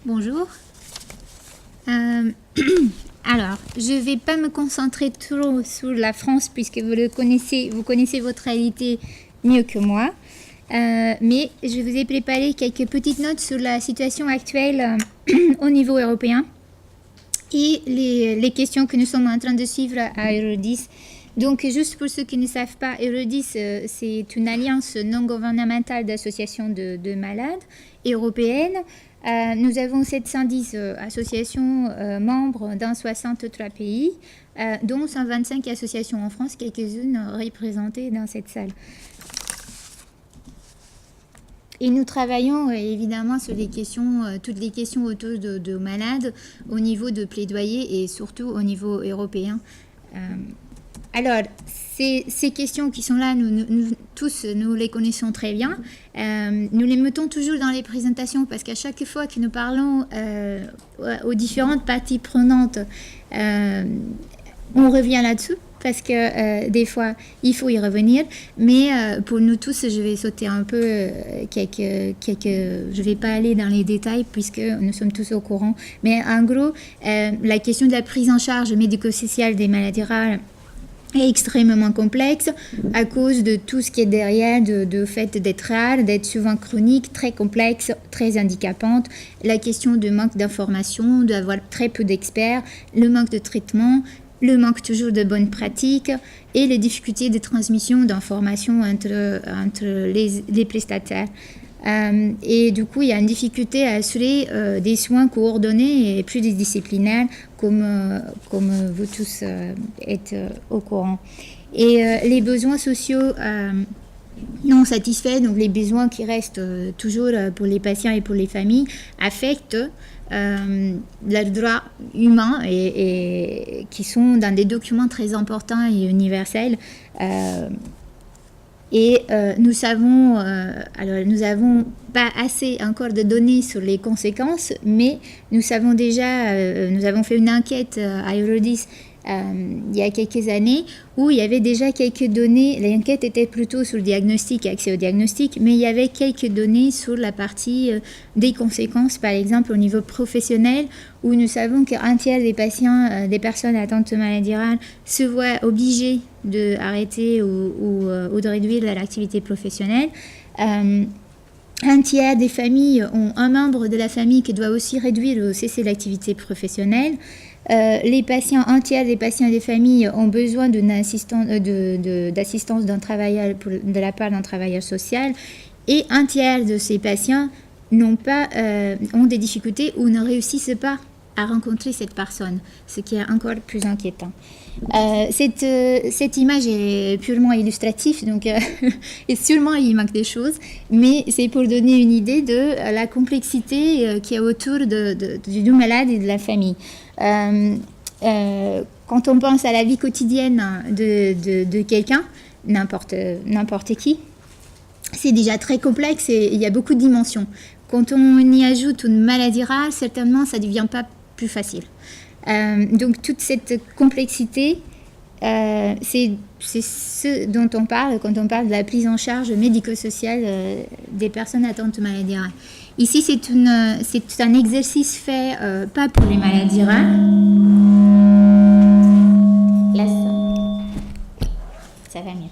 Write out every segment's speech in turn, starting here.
Bonjour. Alors, je ne vais pas me concentrer trop sur la France puisque vous connaissez votre réalité mieux que moi. Mais je vous ai préparé quelques petites notes sur la situation actuelle au niveau européen et les questions que nous sommes en train de suivre à Eurodis. Donc, juste pour ceux qui ne savent pas, Eurodis, c'est une alliance non gouvernementale d'associations de malades européennes. Nous avons 710 associations membres dans 63 pays, dont 125 associations en France, quelques-unes représentées dans cette salle. Et nous travaillons évidemment sur les questions, toutes les questions autour de malades au niveau de plaidoyer et surtout au niveau européen. Alors, ces questions qui sont là, nous tous, nous les connaissons très bien. Nous les mettons toujours dans les présentations parce qu'à chaque fois que nous parlons aux différentes parties prenantes, on revient là-dessus parce que des fois, il faut y revenir. Mais pour nous tous, je vais sauter un peu je ne vais pas aller dans les détails puisque nous sommes tous au courant. Mais en gros, la question de la prise en charge médico-sociale des maladies rares est extrêmement complexe à cause de tout ce qui est derrière, de fait d'être rare, d'être souvent chronique, très complexe, très handicapante, la question du manque d'information, d'avoir très peu d'experts, le manque de traitement, le manque toujours de bonnes pratiques et les difficultés de transmission d'informations entre les prestataires. Et du coup, il y a une difficulté à assurer des soins coordonnés et pluridisciplinaires comme vous tous êtes au courant. Et les besoins sociaux non satisfaits, donc les besoins qui restent toujours pour les patients et pour les familles, affectent leurs droits humains et qui sont dans des documents très importants et universels. Nous savons, nous n'avons pas assez encore de données sur les conséquences, mais nous savons déjà, nous avons fait une enquête à Eurodis il y a quelques années où il y avait déjà quelques données. L'enquête était plutôt sur le diagnostic, accès au diagnostic, mais il y avait quelques données sur la partie des conséquences, par exemple au niveau professionnel, où nous savons qu'un tiers des patients, des personnes atteintes de maladies rares, se voient obligés d'arrêter ou de réduire leur activité professionnelle. Un tiers des familles ont un membre de la famille qui doit aussi réduire ou cesser l'activité professionnelle. Un tiers des patients et des familles ont besoin d'assistance d'un travailleur de la part d'un travailleur social, et un tiers de ces patients ont des difficultés ou ne réussissent pas à rencontrer cette personne, ce qui est encore plus inquiétant. Cette image est purement illustrative, donc et sûrement il manque des choses, mais c'est pour donner une idée de la complexité qui est autour du malade et de la famille. Quand on pense à la vie quotidienne de quelqu'un, n'importe qui, c'est déjà très complexe et il y a beaucoup de dimensions. Quand on y ajoute une maladie rare, certainement ça ne devient pas plus facile. Donc toute cette complexité, c'est ce dont on parle quand on parle de la prise en charge médico-sociale des personnes atteintes de maladies rares. Ici, c'est un exercice fait pas pour les maladies rares. Là, ça va mieux.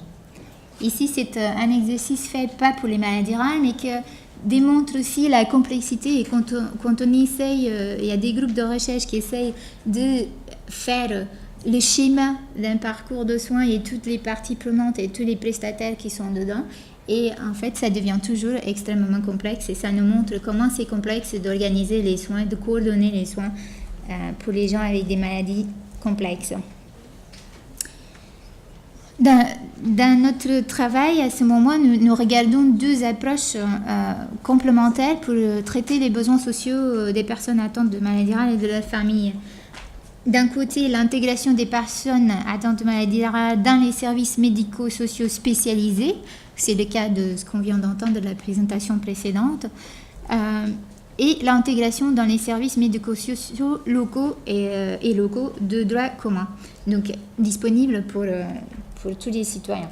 Ici, c'est un exercice fait pas pour les maladies rares, mais que démontre aussi la complexité. Et quand on essaye, il y a des groupes de recherche qui essayent de faire le schéma d'un parcours de soins et toutes les parties prenantes et tous les prestataires qui sont dedans. Et en fait, ça devient toujours extrêmement complexe et ça nous montre comment c'est complexe d'organiser les soins, de coordonner les soins pour les gens avec des maladies complexes. Dans notre travail, à ce moment, nous regardons deux approches complémentaires pour traiter les besoins sociaux des personnes atteintes de maladies rares et de leur famille. D'un côté, l'intégration des personnes atteintes de maladies rares dans les services médico-sociaux spécialisés, c'est le cas de ce qu'on vient d'entendre de la présentation précédente, et l'intégration dans les services médico-sociaux locaux et locaux de droit commun, donc disponibles pour tous les citoyens.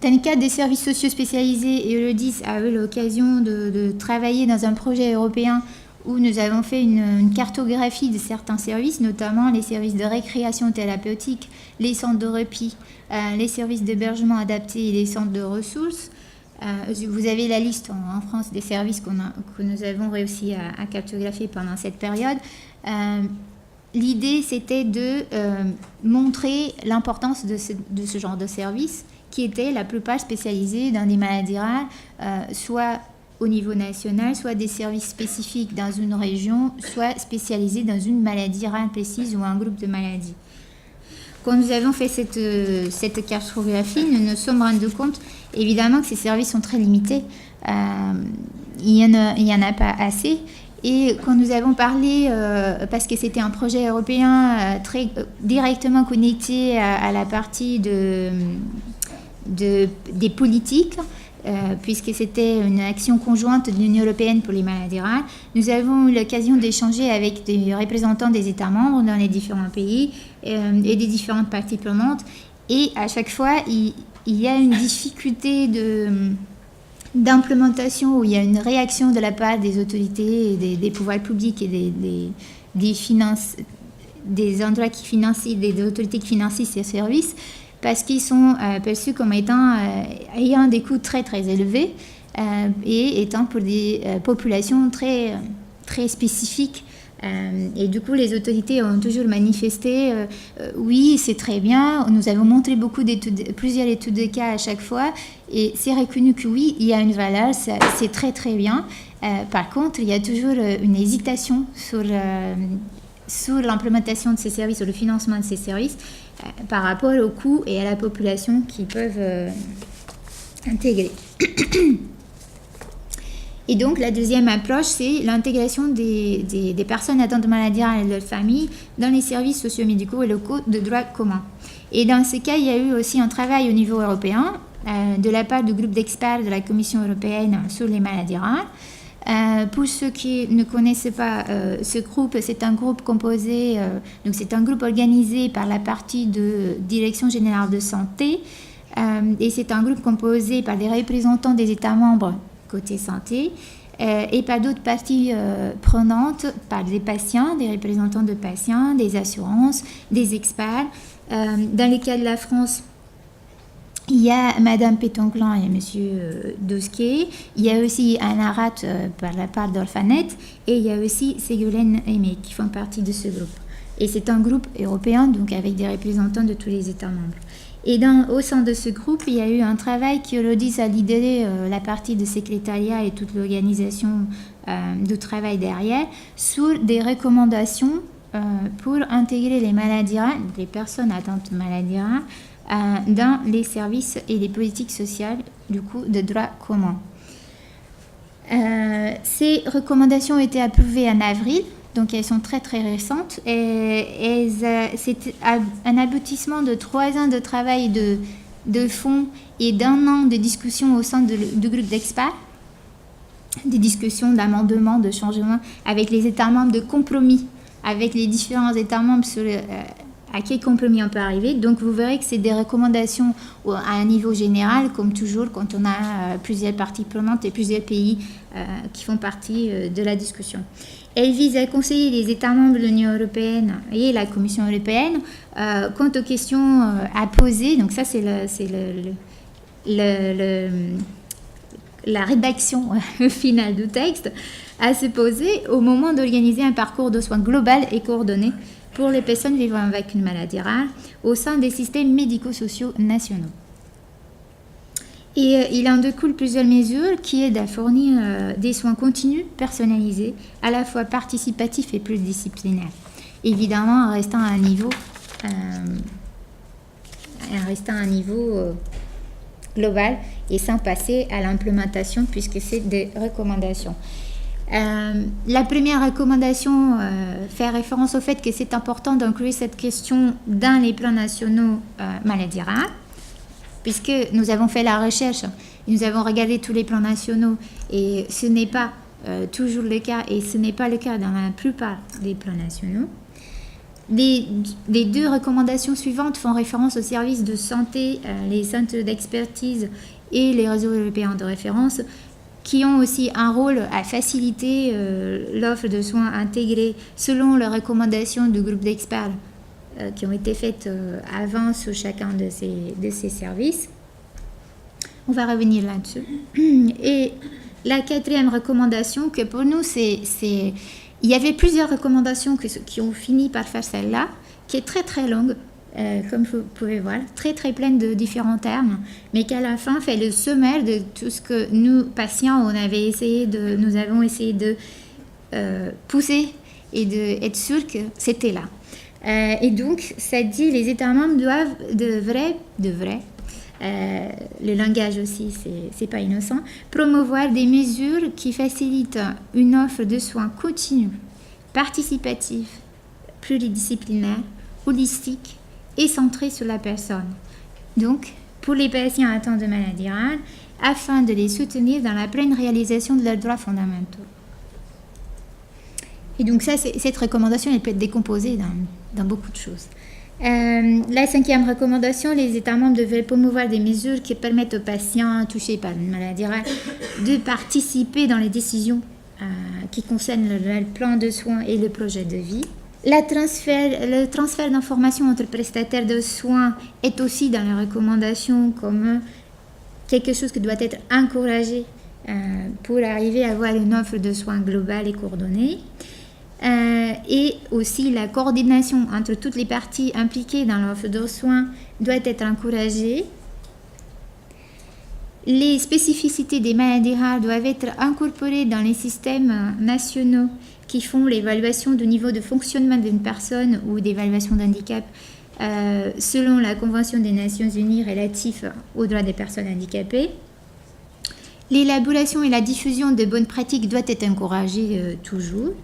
Dans le cadre des services sociaux spécialisés, Eurodis a eu l'occasion de travailler dans un projet européen où nous avons fait une cartographie de certains services, notamment les services de récréation thérapeutique, les centres de repli, les services d'hébergement adapté et les centres de ressources. Vous avez la liste en France des services que nous avons réussi à cartographier pendant cette période. L'idée, c'était de montrer l'importance de ce genre de services qui étaient la plupart spécialisés dans des maladies rares, soit au niveau national, soit des services spécifiques dans une région, soit spécialisés dans une maladie rare précise ou un groupe de maladies. Quand nous avons fait cette cartographie, nous nous sommes rendus compte évidemment que ces services sont très limités. Il y en a pas assez. Et quand nous avons parlé, parce que c'était un projet européen très directement connecté à la partie des politiques, puisque c'était une action conjointe de l'Union européenne pour les maladies rares, nous avons eu l'occasion d'échanger avec des représentants des États membres dans les différents pays et des différentes parties prenantes. Et à chaque fois, il y a une difficulté d'implémentation où il y a une réaction de la part des autorités, et des pouvoirs publics et des endroits qui financent, des autorités qui financent ces services, parce qu'ils sont perçus comme ayant des coûts très très élevés et étant pour des populations très, très spécifiques. Et du coup, les autorités ont toujours manifesté oui, c'est très bien. Nous avons montré plusieurs études de cas à chaque fois, et c'est reconnu que oui, il y a une valeur, c'est très très bien. Par contre, il y a toujours une hésitation sur l'implémentation de ces services, sur le financement de ces services, par rapport aux coûts et à la population qu'ils peuvent intégrer. Et donc, la deuxième approche, c'est l'intégration des personnes atteintes de maladies rares et de leur famille dans les services socio-médicaux et locaux de droit commun. Et dans ce cas, il y a eu aussi un travail au niveau européen de la part du groupe d'experts de la Commission européenne sur les maladies rares. Pour ceux qui ne connaissent pas ce groupe, c'est un groupe composé, donc c'est un groupe organisé par la partie de Direction générale de santé, et c'est un groupe composé par des représentants des États membres côté santé et par d'autres parties prenantes, par des patients, des représentants de patients, des assurances, des experts. Dans les cas de la France, il y a Madame Pétonclan et Monsieur Dosquet. Il y a aussi Anna Rath par la part d'Orphanet. Et il y a aussi Ségolène Aimé qui font partie de ce groupe. Et c'est un groupe européen, donc avec des représentants de tous les États membres. Et au sein de ce groupe, il y a eu un travail qui, Eurodis a lidéré la partie de secrétariat et toute l'organisation du travail derrière, sur des recommandations pour intégrer les maladies rares, les personnes atteintes de maladies rares, dans les services et les politiques sociales du coup de droit commun. Ces recommandations ont été approuvées en avril, donc elles sont très très récentes, et c'est un aboutissement de 3 ans de travail de fond et d'1 an de discussion au sein du groupe d'experts, des discussions d'amendements, de changements avec les États membres, de compromis avec les différents États membres sur à quel compromis on peut arriver. Donc vous verrez que c'est des recommandations à un niveau général, comme toujours quand on a plusieurs parties prenantes et plusieurs pays qui font partie de la discussion. Elle vise à conseiller les États membres de l'Union européenne et la Commission européenne quant aux questions à poser. Donc ça, c'est la rédaction finale du texte à se poser au moment d'organiser un parcours de soins global et coordonné pour les personnes vivant avec une maladie rare au sein des systèmes médico-sociaux nationaux. Et il en découle plusieurs mesures qui aident à fournir des soins continus, personnalisés, à la fois participatifs et pluridisciplinaires. Évidemment, en restant à un niveau global et sans passer à l'implémentation puisque c'est des recommandations. La première recommandation fait référence au fait que c'est important d'inclure cette question dans les plans nationaux maladies rares, puisque nous avons fait la recherche, nous avons regardé tous les plans nationaux et ce n'est pas toujours le cas, et ce n'est pas le cas dans la plupart des plans nationaux. Les deux recommandations suivantes font référence aux services de santé, les centres d'expertise et les réseaux européens de référence, qui ont aussi un rôle à faciliter l'offre de soins intégrés selon les recommandations du groupe d'experts qui ont été faites avant sur chacun de ces services. On va revenir là-dessus. Et la quatrième recommandation, que pour nous, il y avait plusieurs recommandations qui ont fini par faire celle-là, qui est très très longue, comme vous pouvez voir, très très pleine de différents termes, mais qu'à la fin fait le sommaire de tout ce que nous, patients, nous avons essayé de pousser et d'être sûrs que c'était là. Et donc, ça dit les États membres devraient, le langage aussi, c'est pas innocent, promouvoir des mesures qui facilitent une offre de soins continue, participative, pluridisciplinaire, holistique et centrée sur la personne. Donc, pour les patients atteints de maladies rares, afin de les soutenir dans la pleine réalisation de leurs droits fondamentaux. Et donc cette recommandation, elle peut être décomposée dans beaucoup de choses. La cinquième recommandation, les États membres devraient promouvoir des mesures qui permettent aux patients touchés par une maladie rare de participer dans les décisions qui concernent le plan de soins et le projet de vie. Le transfert d'informations entre prestataires de soins est aussi dans les recommandations comme quelque chose qui doit être encouragé pour arriver à avoir une offre de soins globale et coordonnée. Et aussi la coordination entre toutes les parties impliquées dans l'offre de soins doit être encouragée. Les spécificités des maladies rares doivent être incorporées dans les systèmes nationaux qui font l'évaluation du niveau de fonctionnement d'une personne ou d'évaluation d'handicap selon la Convention des Nations Unies relative aux droits des personnes handicapées. L'élaboration et la diffusion de bonnes pratiques doivent être encouragées toujours.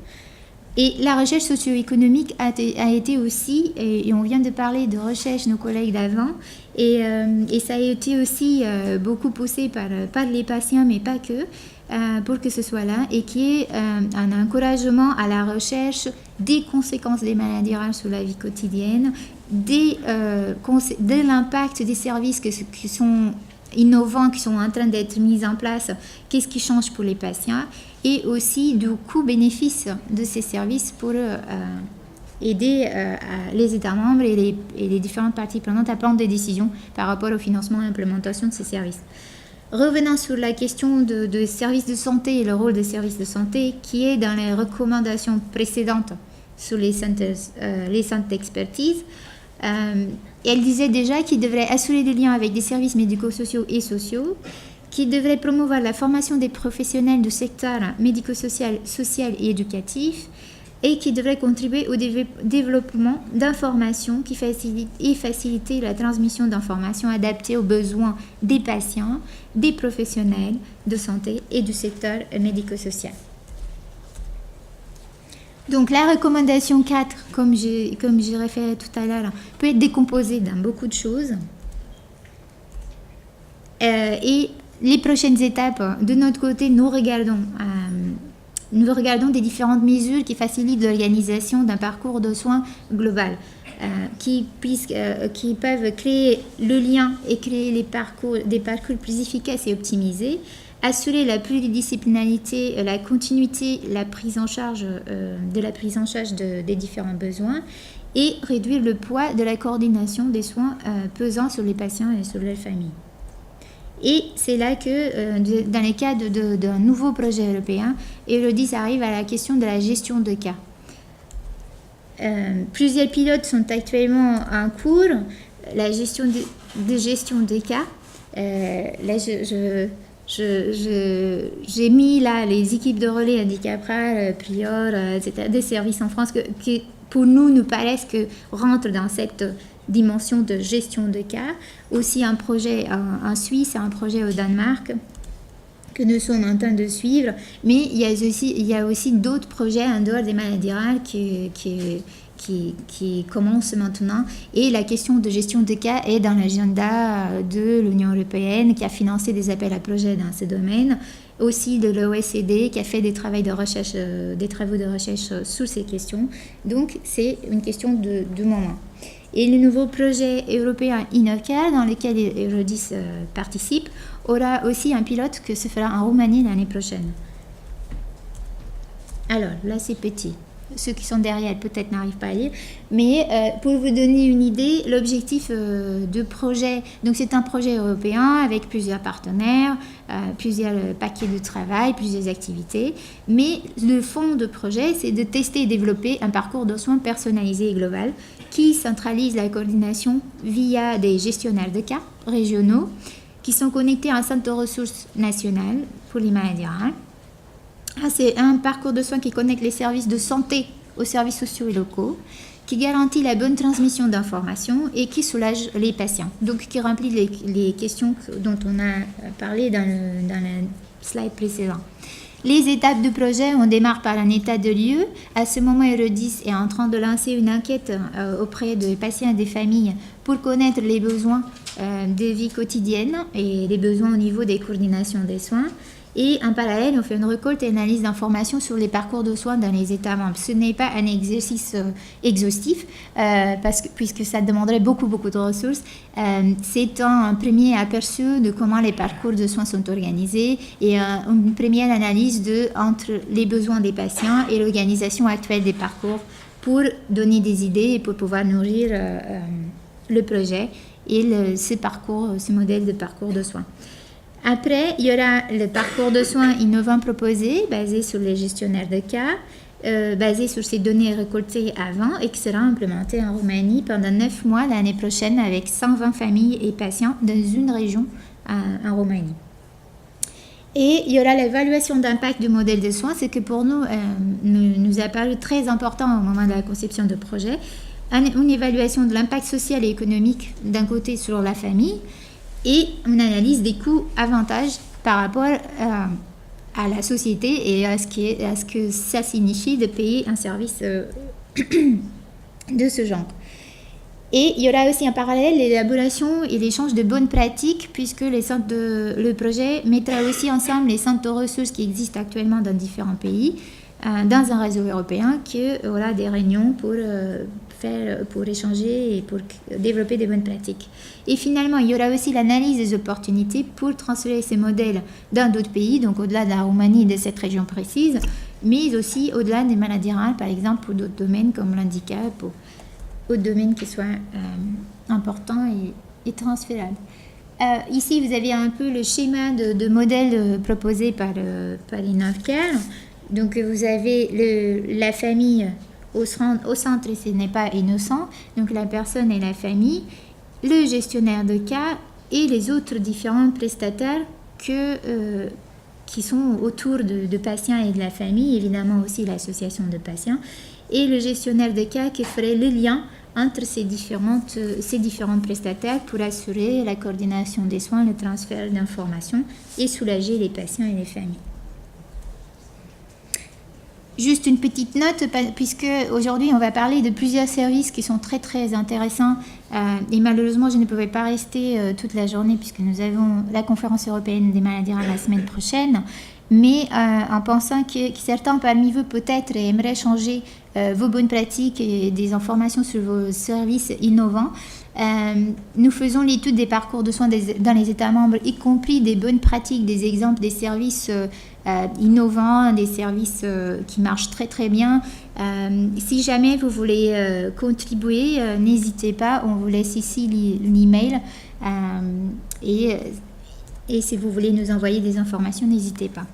Et la recherche socio-économique a été aussi, et on vient de parler de recherche, nos collègues d'avant, et ça a été aussi beaucoup poussé par les patients, mais pas que, pour que ce soit là, et qui est un encouragement à la recherche des conséquences des maladies rares sur la vie quotidienne, de l'impact des services qui sont innovants, qui sont en train d'être mis en place, qu'est-ce qui change pour les patients, et aussi du coût-bénéfice de ces services pour aider les États membres et les différentes parties prenantes à prendre des décisions par rapport au financement et à l'implémentation de ces services. Revenant sur la question de services de santé et le rôle des services de santé qui est dans les recommandations précédentes sur les centres d'expertise, elle disait déjà qu'ils devraient assurer des liens avec des services médico-sociaux et sociaux, qui devrait promouvoir la formation des professionnels du secteur médico-social, social et éducatif, et qui devrait contribuer au développement d'informations qui faciliter la transmission d'informations adaptées aux besoins des patients, des professionnels de santé et du secteur médico-social. Donc la recommandation 4, comme j'ai référé tout à l'heure, peut être décomposée dans beaucoup de choses. Et les prochaines étapes, de notre côté, nous regardons des différentes mesures qui facilitent l'organisation d'un parcours de soins global, qui peuvent créer le lien et créer des parcours plus efficaces et optimisés, assurer la pluridisciplinarité, la continuité, la prise en charge des différents besoins et réduire le poids de la coordination des soins pesant sur les patients et sur leurs familles. Et c'est là que, dans le cadre d'un nouveau projet européen, Eurodis arrive à la question de la gestion de cas. Plusieurs pilotes sont actuellement en cours. La gestion de gestion de cas. Là, j'ai mis là les équipes de relais handicap rare, Prior, etc., des services en France qui, pour nous paraissent que rentrent dans cette dimension de gestion de cas. Aussi un projet en Suisse, un projet au Danemark que nous sommes en train de suivre, mais il y a aussi d'autres projets en dehors des maladies rares qui commencent maintenant, et la question de gestion de cas est dans l'agenda de l'Union européenne qui a financé des appels à projets dans ce domaine, aussi de l'OSCD qui a fait des travaux de recherche sur ces questions. Donc, c'est une question de moment. Et le nouveau projet européen InnovCare, dans lequel Eurodis participe, aura aussi un pilote que se fera en Roumanie l'année prochaine. Alors, là, c'est petit. Ceux qui sont derrière, peut-être n'arrivent pas à lire. Mais pour vous donner une idée, l'objectif de projet, donc c'est un projet européen avec plusieurs partenaires, plusieurs paquets de travail, plusieurs activités. Mais le fond de projet, c'est de tester et développer un parcours de soins personnalisé et global qui centralise la coordination via des gestionnaires de cas régionaux qui sont connectés à un centre de ressources national pour les maladies rares. C'est un parcours de soins qui connecte les services de santé aux services sociaux et locaux, qui garantit la bonne transmission d'informations et qui soulage les patients. Donc, qui remplit les questions dont on a parlé dans le slide précédent. Les étapes de projet, on démarre par un état de lieu. À ce moment, Eurodis est en train de lancer une enquête auprès des patients et des familles pour connaître les besoins de vie quotidienne et les besoins au niveau des coordinations des soins. Et en parallèle, on fait une récolte et analyse d'informations sur les parcours de soins dans les États membres. Ce n'est pas un exercice exhaustif, puisque ça demanderait beaucoup de ressources. C'est un premier aperçu de comment les parcours de soins sont organisés et une première analyse entre les besoins des patients et l'organisation actuelle des parcours pour donner des idées et pour pouvoir nourrir le projet et ce modèle de parcours de soins. Après, il y aura le parcours de soins innovants proposé, basé sur les gestionnaires de cas, basé sur ces données récoltées avant et qui sera implémenté en Roumanie pendant 9 mois l'année prochaine avec 120 familles et patients dans une région en Roumanie. Et il y aura l'évaluation d'impact du modèle de soins, ce que pour nous nous a paru très important au moment de la conception de projet. Une évaluation de l'impact social et économique d'un côté sur la famille, et une analyse des coûts-avantages par rapport à la société et à ce que ça signifie de payer un service de ce genre. Et il y aura aussi en parallèle l'élaboration et l'échange de bonnes pratiques, puisque le projet mettra aussi ensemble les centres de ressources qui existent actuellement dans différents pays, dans un réseau européen, qui aura des réunions pour échanger et pour développer des bonnes pratiques. Et finalement, il y aura aussi l'analyse des opportunités pour transférer ces modèles dans d'autres pays, donc au-delà de la Roumanie et de cette région précise, mais aussi au-delà des maladies rares, par exemple, pour d'autres domaines comme l'handicap ou d'autres domaines qui soient importants et transférables. Ici, vous avez un peu le schéma de modèle proposé par InnovCare. Donc, vous avez la famille au centre, et ce n'est pas innocent, donc la personne et la famille, le gestionnaire de cas et les autres différents prestataires qui sont autour de patients et de la famille, évidemment aussi l'association de patients, et le gestionnaire de cas qui ferait le lien entre ces différents prestataires pour assurer la coordination des soins, le transfert d'informations et soulager les patients et les familles. Juste une petite note, puisque aujourd'hui on va parler de plusieurs services qui sont très très intéressants et malheureusement je ne pouvais pas rester toute la journée puisque nous avons la conférence européenne des maladies rares la semaine prochaine, mais en pensant que certains parmi vous peut-être aimeraient changer vos bonnes pratiques et des informations sur vos services innovants, nous faisons l'étude des parcours de soins dans les États membres, y compris des bonnes pratiques, des exemples des services innovants, des services qui marchent très très bien. Si jamais vous voulez contribuer, n'hésitez pas, on vous laisse ici l'email et si vous voulez nous envoyer des informations, n'hésitez pas.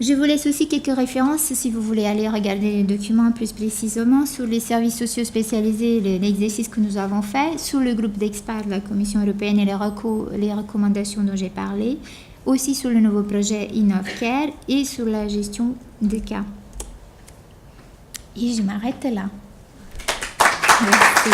Je vous laisse aussi quelques références si vous voulez aller regarder les documents plus précisément sur les services sociaux spécialisés, l'exercice que nous avons fait, sur le groupe d'experts de la Commission européenne et les recommandations dont j'ai parlé, aussi sur le nouveau projet InnovCare et sur la gestion des cas. Et je m'arrête là. Merci.